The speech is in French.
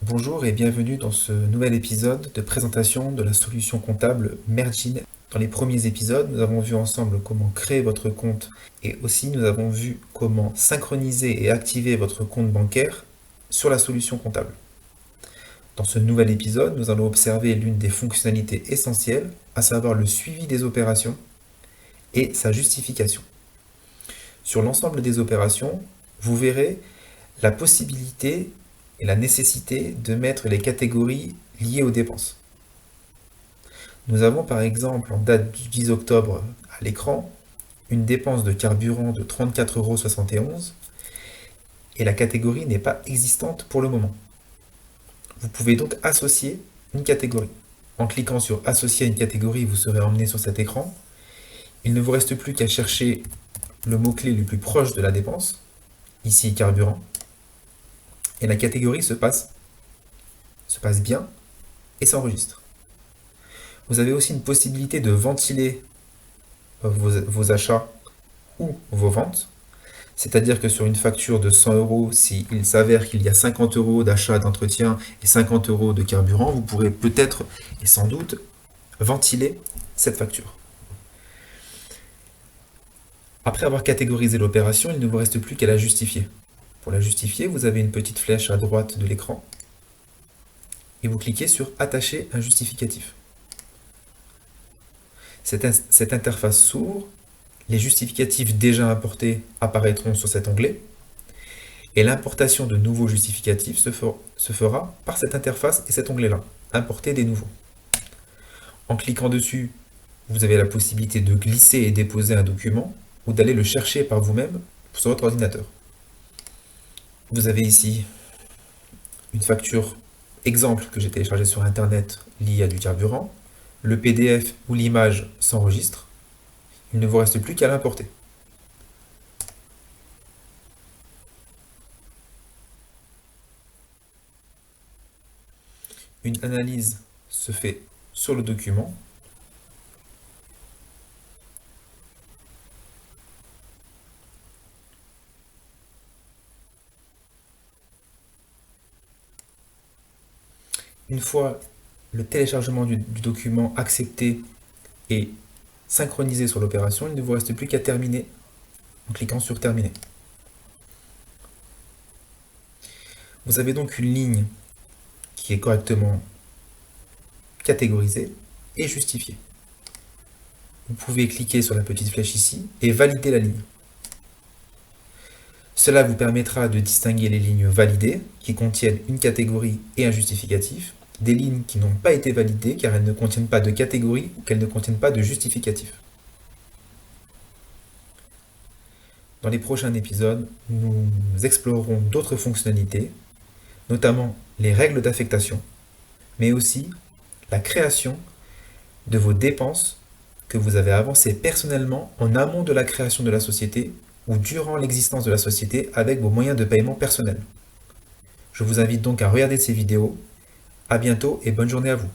Bonjour et bienvenue dans ce nouvel épisode de présentation de la solution comptable Mergin. Dans les premiers épisodes, nous avons vu ensemble comment créer votre compte et aussi nous avons vu comment synchroniser et activer votre compte bancaire sur la solution comptable. Dans ce nouvel épisode, nous allons observer l'une des fonctionnalités essentielles, à savoir le suivi des opérations et sa justification. Sur l'ensemble des opérations, vous verrez la possibilité et la nécessité de mettre les catégories liées aux dépenses. Nous avons par exemple en date du 10 octobre à l'écran une dépense de carburant de 34,71 € et la catégorie n'est pas existante pour le moment. Vous pouvez donc associer une catégorie. En cliquant sur associer à une catégorie, vous serez emmené sur cet écran. Il ne vous reste plus qu'à chercher le mot-clé le plus proche de la dépense, ici carburant, et la catégorie se passe bien et s'enregistre. Vous avez aussi une possibilité de ventiler vos achats ou vos ventes. C'est-à-dire que sur une facture de 100 €, s'il s'avère qu'il y a 50 € d'achat d'entretien et 50 € de carburant, vous pourrez peut-être et sans doute ventiler cette facture. Après avoir catégorisé l'opération, il ne vous reste plus qu'à la justifier. Pour la justifier, vous avez une petite flèche à droite de l'écran et vous cliquez sur Attacher un justificatif. Cette interface s'ouvre, les justificatifs déjà importés apparaîtront sur cet onglet et l'importation de nouveaux justificatifs se fera par cette interface et cet onglet-là, importer des nouveaux. En cliquant dessus, vous avez la possibilité de glisser et déposer un document ou d'aller le chercher par vous-même sur votre ordinateur. Vous avez ici une facture exemple que j'ai téléchargée sur Internet liée à du carburant. Le PDF ou l'image s'enregistre. Il ne vous reste plus qu'à l'importer. Une analyse se fait sur le document. Une fois le téléchargement du document accepté et synchronisé sur l'opération, il ne vous reste plus qu'à terminer en cliquant sur Terminer. Vous avez donc une ligne qui est correctement catégorisée et justifiée. Vous pouvez cliquer sur la petite flèche ici et valider la ligne. Cela vous permettra de distinguer les lignes validées, qui contiennent une catégorie et un justificatif, des lignes qui n'ont pas été validées car elles ne contiennent pas de catégorie ou qu'elles ne contiennent pas de justificatif. Dans les prochains épisodes, nous explorerons d'autres fonctionnalités, notamment les règles d'affectation, mais aussi la création de vos dépenses que vous avez avancées personnellement en amont de la création de la société ou durant l'existence de la société avec vos moyens de paiement personnels. Je vous invite donc à regarder ces vidéos. À bientôt et bonne journée à vous.